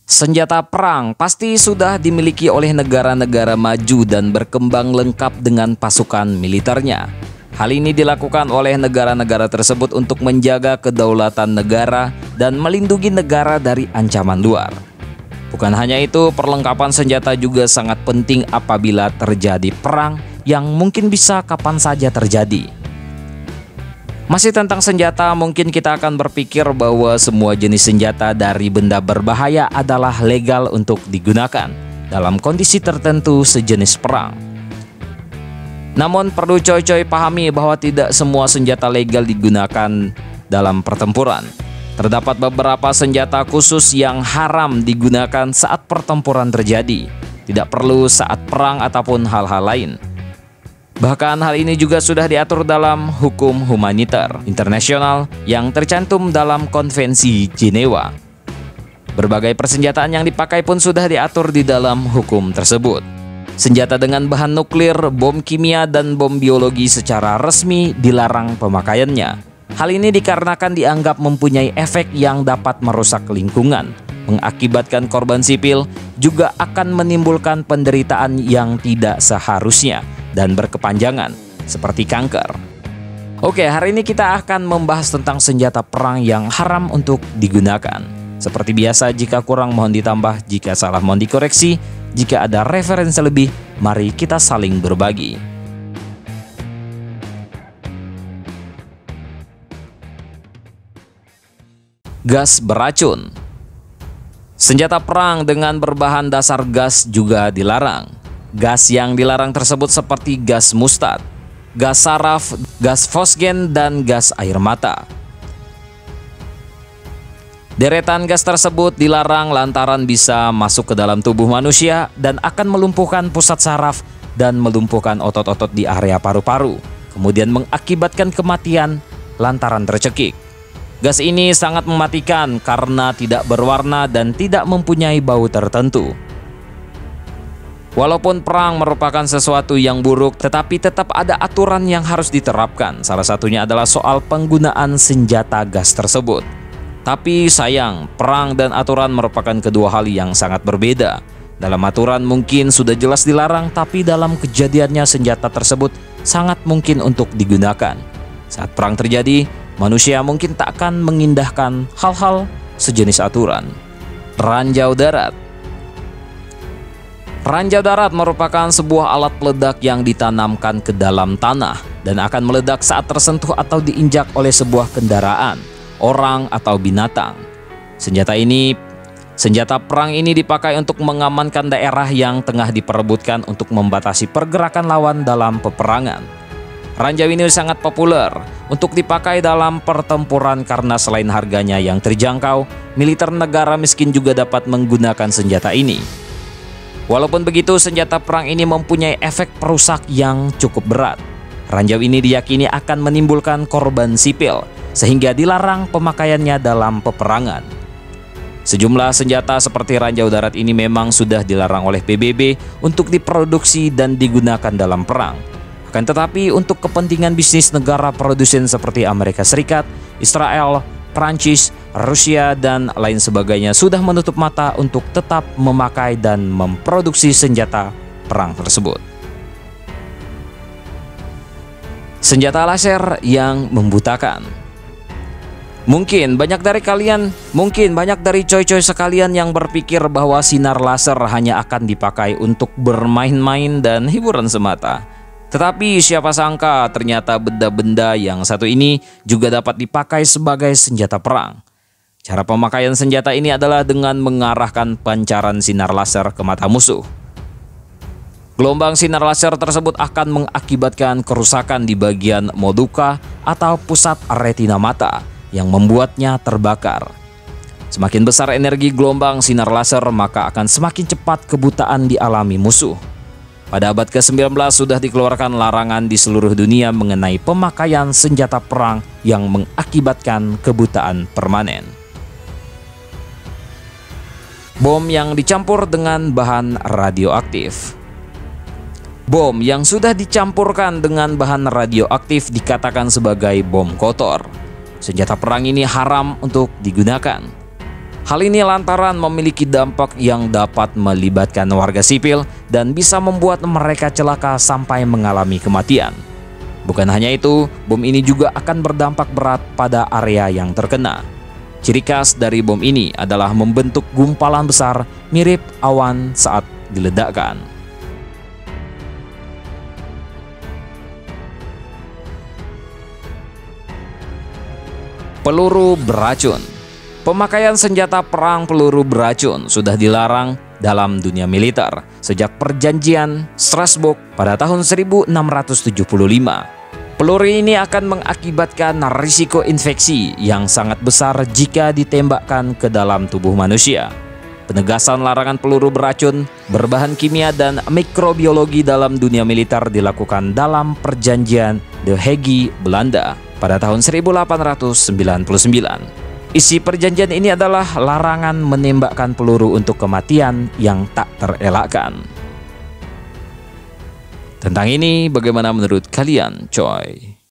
Senjata perang pasti sudah dimiliki oleh negara-negara maju dan berkembang lengkap dengan pasukan militernya. Hal ini dilakukan oleh negara-negara tersebut untuk menjaga kedaulatan negara dan melindungi negara dari ancaman luar. Bukan hanya itu, perlengkapan senjata juga sangat penting apabila terjadi perang yang mungkin bisa kapan saja terjadi. Masih tentang senjata, mungkin kita akan berpikir bahwa semua jenis senjata dari benda berbahaya adalah legal untuk digunakan dalam kondisi tertentu sejenis perang. Namun perlu coy-coy pahami bahwa tidak semua senjata legal digunakan dalam pertempuran. Terdapat beberapa senjata khusus yang haram digunakan saat pertempuran terjadi, tidak perlu saat perang ataupun hal-hal lain. Bahkan hal ini juga sudah diatur dalam hukum humaniter internasional yang tercantum dalam Konvensi Jenewa. Berbagai persenjataan yang dipakai pun sudah diatur di dalam hukum tersebut. Senjata dengan bahan nuklir, bom kimia, dan bom biologi secara resmi dilarang pemakaiannya. Hal ini dikarenakan dianggap mempunyai efek yang dapat merusak lingkungan, mengakibatkan korban sipil, juga akan menimbulkan penderitaan yang tidak seharusnya dan berkepanjangan, seperti kanker. Oke, hari ini kita akan membahas tentang senjata perang yang haram untuk digunakan. Seperti biasa, jika kurang mohon ditambah, jika salah mohon dikoreksi. Jika ada referensi lebih, mari kita saling berbagi. Gas beracun. Senjata perang dengan berbahan dasar gas juga dilarang. Gas yang dilarang tersebut seperti gas mustad, gas saraf, gas fosgen, dan gas air mata. Deretan gas tersebut dilarang lantaran bisa masuk ke dalam tubuh manusia dan akan melumpuhkan pusat saraf dan melumpuhkan otot-otot di area paru-paru, kemudian mengakibatkan kematian lantaran tercekik. Gas ini sangat mematikan karena tidak berwarna dan tidak mempunyai bau tertentu. Walaupun perang merupakan sesuatu yang buruk, tetapi tetap ada aturan yang harus diterapkan. Salah satunya adalah soal penggunaan senjata gas tersebut. Tapi sayang, perang dan aturan merupakan kedua hal yang sangat berbeda. Dalam aturan mungkin sudah jelas dilarang, tapi dalam kejadiannya senjata tersebut sangat mungkin untuk digunakan. Saat perang terjadi, manusia mungkin tak akan mengindahkan hal-hal sejenis aturan. Ranjau darat. Ranjau darat merupakan sebuah alat peledak yang ditanamkan ke dalam tanah dan akan meledak saat tersentuh atau diinjak oleh sebuah kendaraan, orang, atau binatang. Senjata perang ini dipakai untuk mengamankan daerah yang tengah diperebutkan untuk membatasi pergerakan lawan dalam peperangan. Ranjau ini sangat populer untuk dipakai dalam pertempuran karena selain harganya yang terjangkau, militer negara miskin juga dapat menggunakan senjata ini. Walaupun begitu, senjata perang ini mempunyai efek perusak yang cukup berat. Ranjau ini diyakini akan menimbulkan korban sipil, sehingga dilarang pemakaiannya dalam peperangan. Sejumlah senjata seperti ranjau darat ini memang sudah dilarang oleh PBB untuk diproduksi dan digunakan dalam perang. Akan tetapi untuk kepentingan bisnis negara produsen seperti Amerika Serikat, Israel, Prancis, Rusia, dan lain sebagainya sudah menutup mata untuk tetap memakai dan memproduksi senjata perang tersebut. Senjata laser yang membutakan. Mungkin banyak dari coy-coy sekalian yang berpikir bahwa sinar laser hanya akan dipakai untuk bermain-main dan hiburan semata. Tetapi siapa sangka ternyata benda-benda yang satu ini juga dapat dipakai sebagai senjata perang. Cara pemakaian senjata ini adalah dengan mengarahkan pancaran sinar laser ke mata musuh. Gelombang sinar laser tersebut akan mengakibatkan kerusakan di bagian moduka atau pusat retina mata yang membuatnya terbakar. Semakin besar energi gelombang sinar laser, maka akan semakin cepat kebutaan dialami musuh. Pada abad ke-19 sudah dikeluarkan larangan di seluruh dunia mengenai pemakaian senjata perang yang mengakibatkan kebutaan permanen. Bom yang dicampur dengan bahan radioaktif. Bom yang sudah dicampurkan dengan bahan radioaktif dikatakan sebagai bom kotor. Senjata perang ini haram untuk digunakan. Hal ini lantaran memiliki dampak yang dapat melibatkan warga sipil dan bisa membuat mereka celaka sampai mengalami kematian. Bukan hanya itu, bom ini juga akan berdampak berat pada area yang terkena. Ciri khas dari bom ini adalah membentuk gumpalan besar mirip awan saat diledakkan. Peluru beracun. Pemakaian senjata perang peluru beracun sudah dilarang dalam dunia militer sejak perjanjian Strasbourg pada tahun 1675. Peluru ini akan mengakibatkan risiko infeksi yang sangat besar jika ditembakkan ke dalam tubuh manusia. Penegasan larangan peluru beracun, berbahan kimia dan mikrobiologi dalam dunia militer dilakukan dalam perjanjian The Hague, Belanda pada tahun 1899. Isi perjanjian ini adalah larangan menembakkan peluru untuk kematian yang tak terelakkan. Tentang ini, bagaimana menurut kalian, coy?